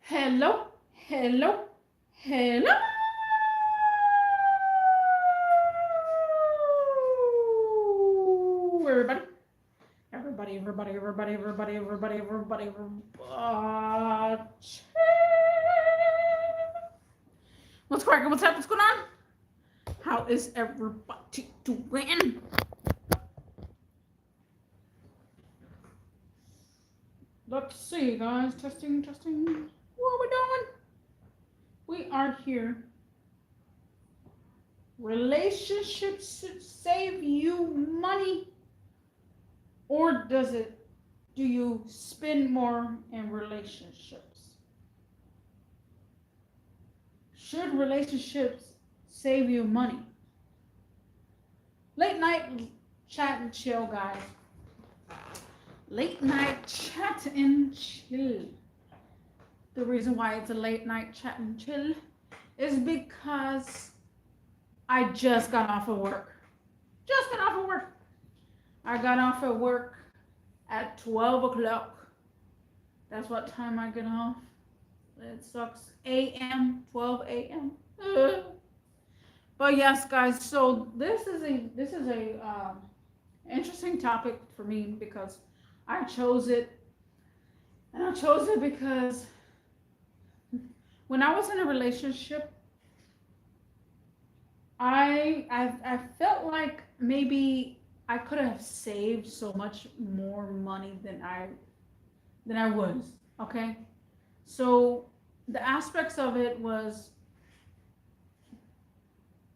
Hello, hello, hello. Everybody, everybody. What's cracking? What's up? What's going on? How is everybody doing? Let's see, guys. Testing, testing. What are we doing? We are here. Relationships should save you money, or do you spend more in relationships? Should relationships save you money? Late night chat and chill, guys. Late night chat and chill. The reason why it's a late night chat and chill is because I just got off of work. I got off of work at 12 o'clock. That's what time I get off. It sucks. A.M. 12 a.m. But yes, guys. So this is a interesting topic for me because I chose it, and I chose it because when I was in a relationship, I felt like maybe I could have saved so much more money than I was. Okay, so the aspects of it was,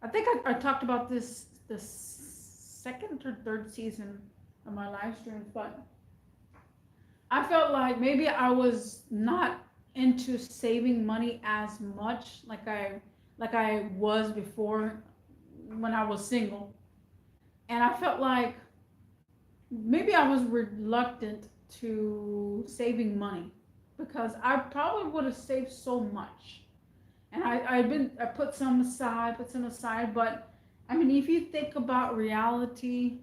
I think I talked about this the second or third season of my live streams, but I felt like maybe I was not into saving money as much like I was before when I was single. And I felt like maybe I was reluctant to saving money because I probably would have saved so much. And I put some aside, but I mean, if you think about reality,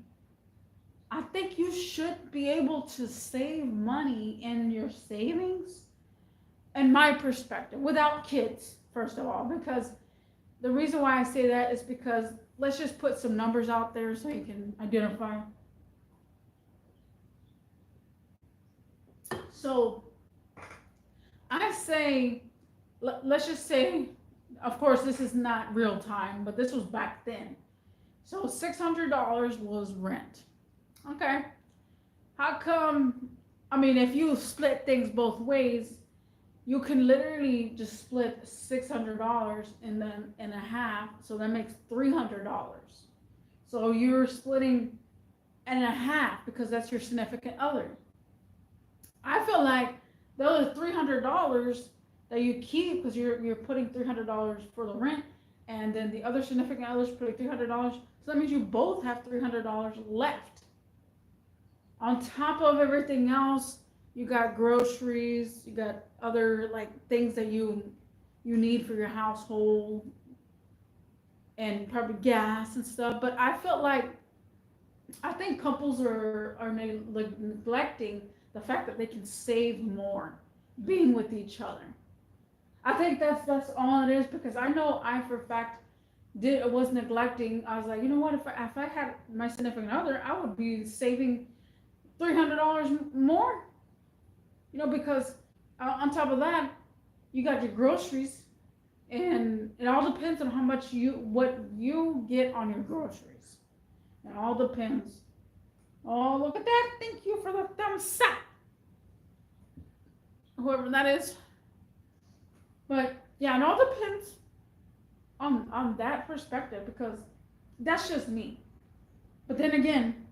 I think you should be able to save money in your savings, in my perspective, without kids, first of all, because the reason why I say that is because let's just put some numbers out there so you can identify. So I say, let's just say, of course, this is not real time, but this was back then. So $600 was rent. Okay. How come? I mean, if you split things both ways, you can literally just split $600 and then in a half, so that makes $300. So you're splitting in a half because that's your significant other. I feel like the other $300 that you keep because you're putting $300 for the rent, and then the other significant other's putting $300. So that means you both have $300 left. On top of everything else, you got groceries, you got other like things that you need for your household, and probably gas and stuff. But I felt like I think couples are neglecting the fact that they can save more being with each other. I think that's all it is because I know I for a fact did was neglecting. I was like, you know what? If I had my significant other, I would be saving $300 more. You know, because on top of that, you got your groceries, and it all depends on how much what you get on your groceries. It all depends. Oh, look at that! Thank you for the thumbs up, whoever that is. But yeah, it all depends on that perspective because that's just me. But then again,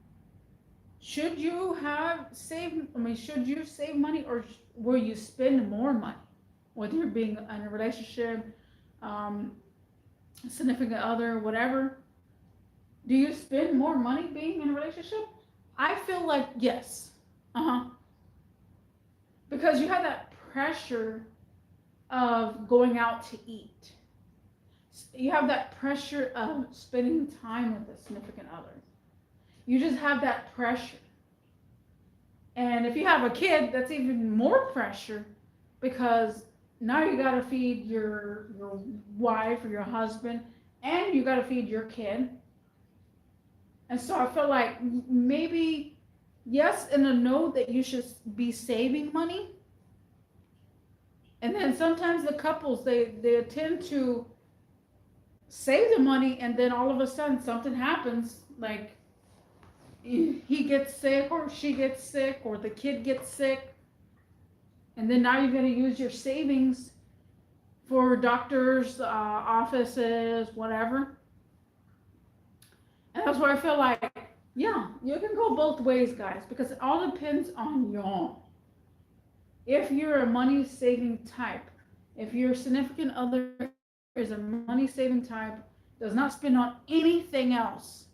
should you should you save money, or will you spend more money? Whether you're being in a relationship, um, significant other, whatever. Do you spend more money being in a relationship? I feel like yes. Uh-huh. Because you have that pressure of going out to eat. You have that pressure of spending time with a significant other. You just have that pressure. And if you have a kid, that's even more pressure because now you got to feed your wife or your husband, and you got to feed your kid. And so I feel like maybe yes, in a note that you should be saving money. And then sometimes the couples they tend to save the money, and then all of a sudden something happens, like he gets sick or she gets sick or the kid gets sick, and then now you're going to use your savings for doctors, offices, whatever. And that's where I feel like, yeah, you can go both ways, guys, because it all depends on y'all. If you're a money saving type, if your significant other is a money saving type, does not spend on anything else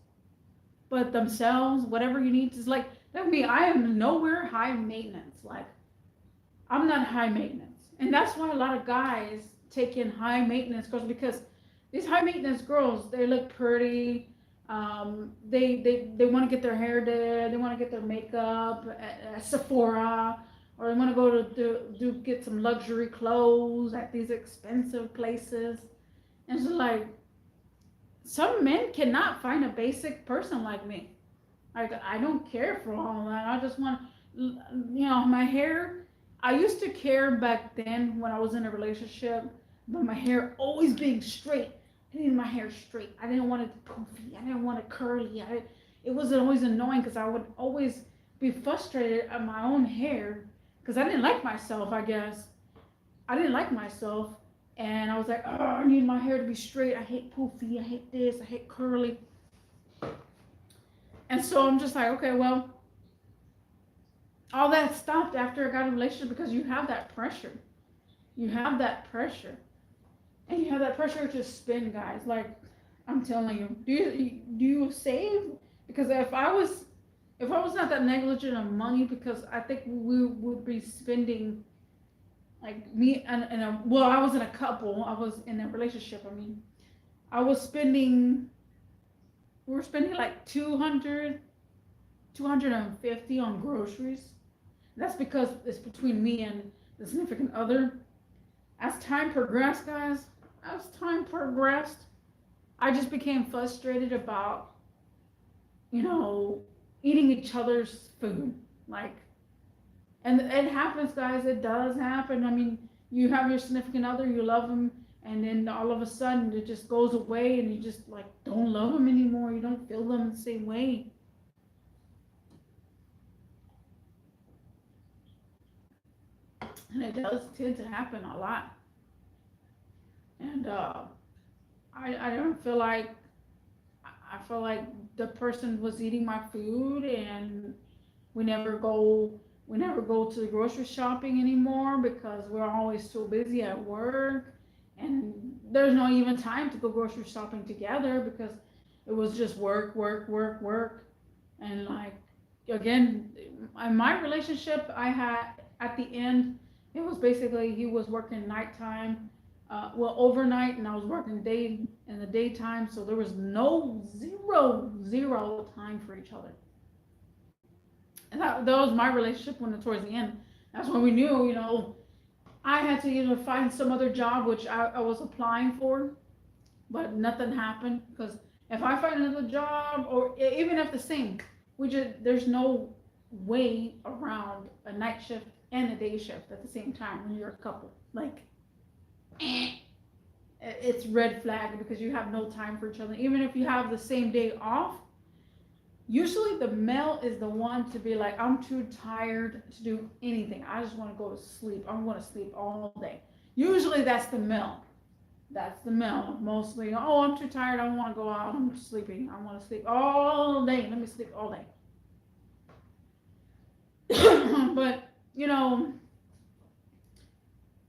but themselves, whatever you need, is like, that me, I am nowhere high maintenance. Like, I'm not high maintenance. And that's why a lot of guys take in high maintenance girls, because these high maintenance girls, they look pretty. They want to get their hair did. They want to get their makeup at Sephora, or they want to go to get some luxury clothes at these expensive places. And it's like, some men cannot find a basic person like me. Like, I don't care for all that. I just want, my hair. I used to care back then when I was in a relationship, but my hair always being straight. I needed my hair straight. I didn't want it poofy. I didn't want it curly. It was always annoying because I would always be frustrated at my own hair because I didn't like myself, I guess. I didn't like myself. And I was like, oh, I need my hair to be straight. I hate poofy. I hate this. I hate curly. And so I'm just like, okay, well, all that stopped after I got in a relationship because you have that pressure. You have that pressure. And you have that pressure to spend, guys. Like, I'm telling you, do you save? Because if I was not that negligent of money, because I think we would be spending, like me well, I was in a couple, I was in a relationship. I mean, I was spending, we were spending like 200, 250 on groceries. That's because it's between me and the significant other. As time progressed, guys, as time progressed, I just became frustrated about, you know, eating each other's food. Like, and it happens, guys. It does happen. I mean, you have your significant other, you love them, and then all of a sudden it just goes away, and you just like don't love them anymore. You don't feel them the same way. And it does tend to happen a lot. And I don't feel like, I feel like the person was eating my food, and we never go we never go to the grocery shopping anymore because we're always so busy at work, and there's not even time to go grocery shopping together because it was just work, work, work, work. And like, again, in my relationship I had at the end, it was basically he was working nighttime, well, overnight, and I was working day in the daytime, so there was no zero time for each other. And that was my relationship when towards the end. That's when we knew, I had to either find some other job, which I was applying for, but nothing happened. Because if I find another job, or even if the same, there's no way around a night shift and a day shift at the same time when you're a couple. Like, it's red flag because you have no time for each other. Even if you have the same day off, usually the male is the one to be like, I'm too tired to do anything. I just want to go to sleep. I want to sleep all day. Usually that's the male. That's the male. Mostly, oh, I'm too tired. I don't want to go out. I'm sleeping. I want to sleep all day. Let me sleep all day. But,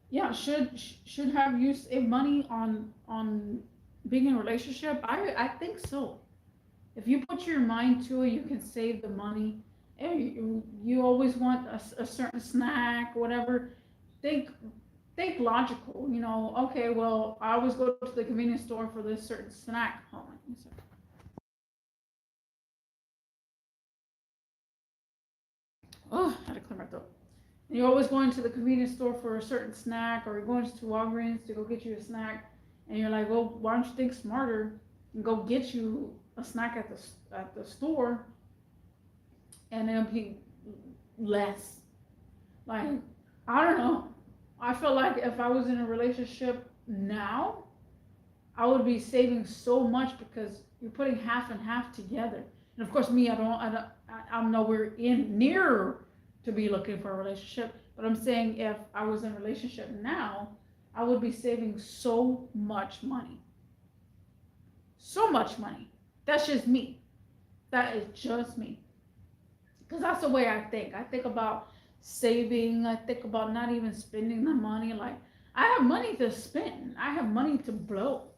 yeah, should have you save money on being in a relationship? I think so. If you put your mind to it, you can save the money. And you always want a certain snack, whatever. Think think logical. Okay, well, I always go to the convenience store for this certain snack. Hold on, oh, I had to clear my throat. and you're always going to the convenience store for a certain snack, or you're going to Walgreens to go get you a snack, and you're like, well, why don't you think smarter and go get you a snack at the store, and it'll be less. Like, I don't know. I feel like if I was in a relationship now, I would be saving so much because you're putting half and half together. And of course, me, I'm nowhere in near to be looking for a relationship. But I'm saying if I was in a relationship now, I would be saving so much money. So much money. That's just me. That is just me. Because that's the way I think. I think about saving. I think about not even spending the money. Like, I have money to spend. I have money to blow.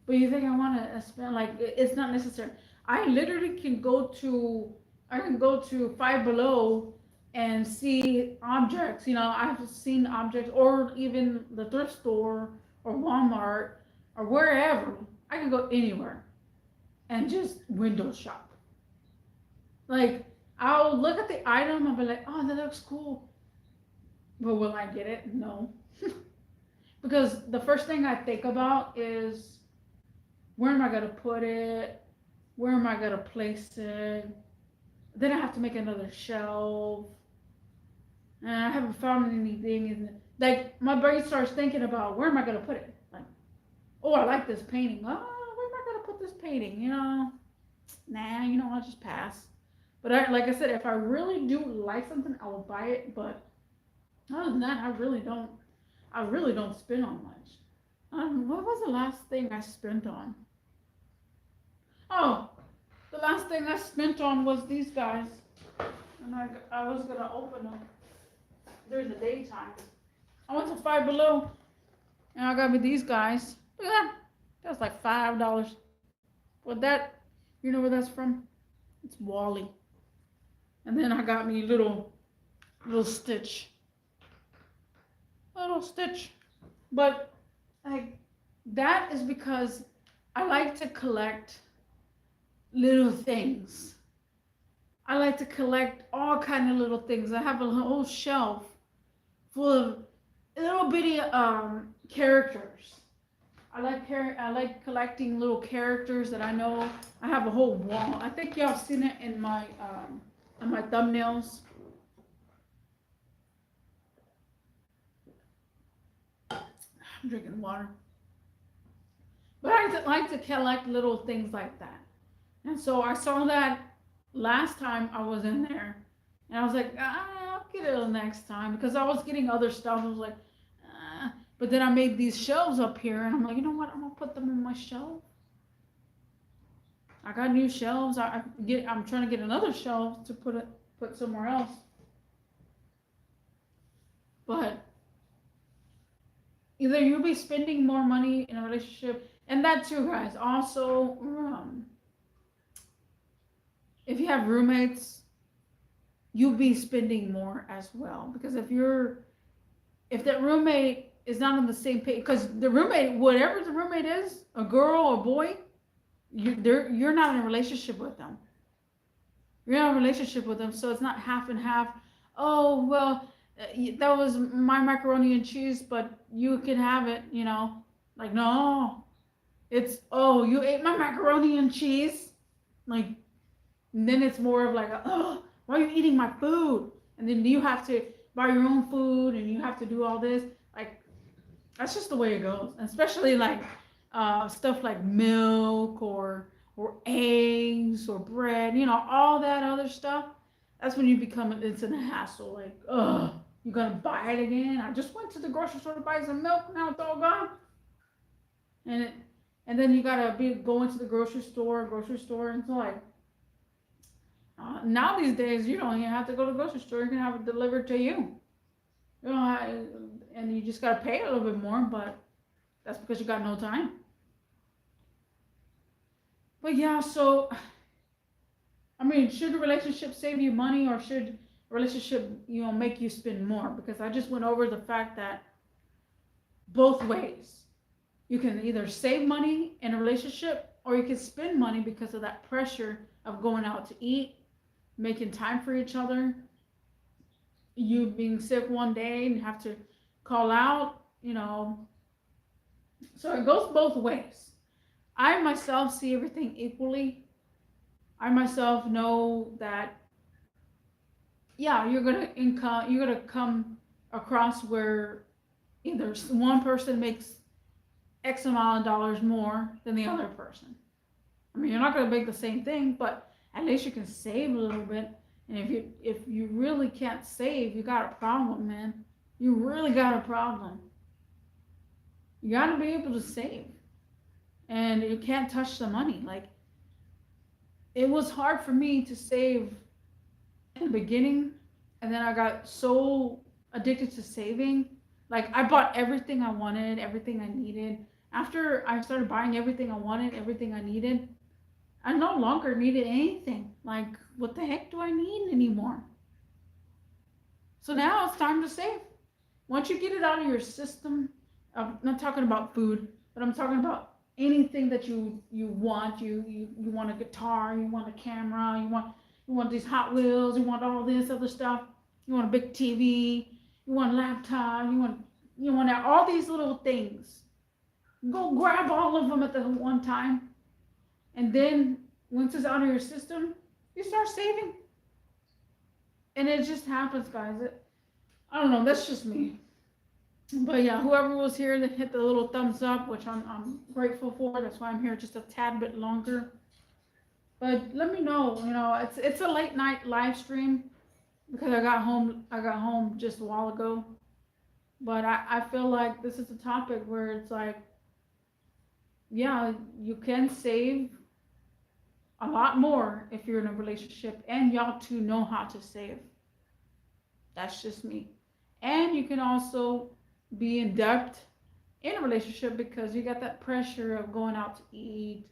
But you think I want to spend, like, it's not necessary. I literally I can go to Five Below and see objects. I've seen objects, or even the thrift store or Walmart or wherever. I can go anywhere and just window shop. Like, I'll look at the item and be like, oh, that looks cool. But will I get it? No. Because the first thing I think about is, where am I going to put it? Where am I going to place it? Then I have to make another shelf. And I haven't found anything. Like, my brain starts thinking about, where am I going to put it? Like, oh, I like this painting. Oh, where am I going to put this painting? Nah, I'll just pass. But like I said, if I really do like something, I will buy it. But other than that, I really don't spend on much. What was the last thing I spent on? Oh, the last thing I spent on was these guys. And I was going to open them during the daytime. I went to Five Below and I got me these guys. Look at that. That's like $5. Well, you know where that's from? It's Wally. And then I got me little Stitch. Little Stitch. But like, that is because I like to collect little things. I like to collect all kind of little things. I have a whole shelf full of little bitty characters. I like collecting little characters that I know. I have a whole wall. I think y'all seen it in my thumbnails. I'm drinking water. But I like to collect little things like that. And so I saw that last time I was in there. And I was like, I'll get it next time. Because I was getting other stuff. I was like, But then I made these shelves up here. And I'm like, you know what? I'm going to put them on my shelf. I got new shelves. I'm trying to get another shelf to put somewhere else. But either you'll be spending more money in a relationship, and that too, guys. Also, if you have roommates, you'll be spending more as well. Because if that roommate is not on the same page, because the roommate, whatever the roommate is, a girl or boy, you're not in a relationship with them. You're not in a relationship with them, so it's not half and half. Oh, well, that was my macaroni and cheese, but you can have it, Like, no. It's, oh, you ate my macaroni and cheese? Like, and then it's more of like, oh, why are you eating my food? And then you have to buy your own food, and you have to do all this. Like, that's just the way it goes. And especially like stuff like milk or eggs or bread, all that other stuff. That's when you become it's in a hassle. Like, ugh, you gonna buy it again? I just went to the grocery store to buy some milk. Now it's all gone. And then you gotta be going to the grocery store, and so like. Now these days, you don't even have to go to the grocery store. You can have it delivered to you. And you just gotta pay a little bit more, but that's because you got no time. But yeah, so I mean, should a relationship save you money, or should a relationship, make you spend more? Because I just went over the fact that both ways. You can either save money in a relationship, or you can spend money because of that pressure of going out to eat, making time for each other. you being sick one day and have to call out, so it goes both ways. I myself see everything equally. I myself know that, yeah, you're gonna come across where either one person makes X amount of dollars more than the other person. I mean, you're not gonna make the same thing, but at least you can save a little bit. And if you really can't save, you got a problem, man. You really got a problem. You gotta be able to save, and you can't touch the money. Like, it was hard for me to save in the beginning, and then I got so addicted to saving. Like, I bought everything I wanted, everything I needed. After I started buying everything I wanted, everything I needed, I no longer needed anything. Like, what the heck do I need anymore? So now it's time to save. Once you get it out of your system, I'm not talking about food, but I'm talking about anything that you want. You want a guitar, you want a camera, you want these Hot Wheels, you want all this other stuff. You want a big TV, you want a laptop, you want all these little things. Go grab all of them at the one time, and then once it's out of your system, you start saving, and it just happens, guys. I don't know. That's just me. But yeah, whoever was here that hit the little thumbs up, which I'm grateful for. That's why I'm here just a tad bit longer. But let me know. It's a late night live stream because I got home just a while ago. But I feel like this is a topic where it's like, yeah, you can save a lot more if you're in a relationship, and y'all two know how to save. That's just me. And you can also be in debt in a relationship because you got that pressure of going out to eat,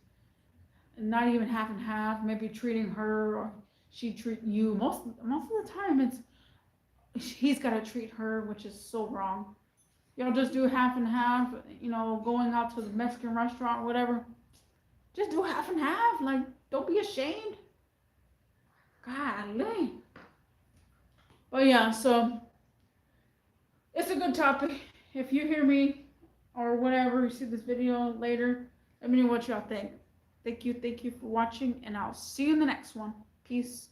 and not even half and half, maybe treating her or she treat you. Most of the time it's he's got to treat her, which is so wrong. Y'all just do half and half, going out to the Mexican restaurant or whatever. Just do half and half. Like, don't be ashamed. Golly. But yeah, so it's a good topic. If you hear me or whatever, you see this video later, let me know what y'all think. Thank you for watching, and I'll see you in the next one. Peace.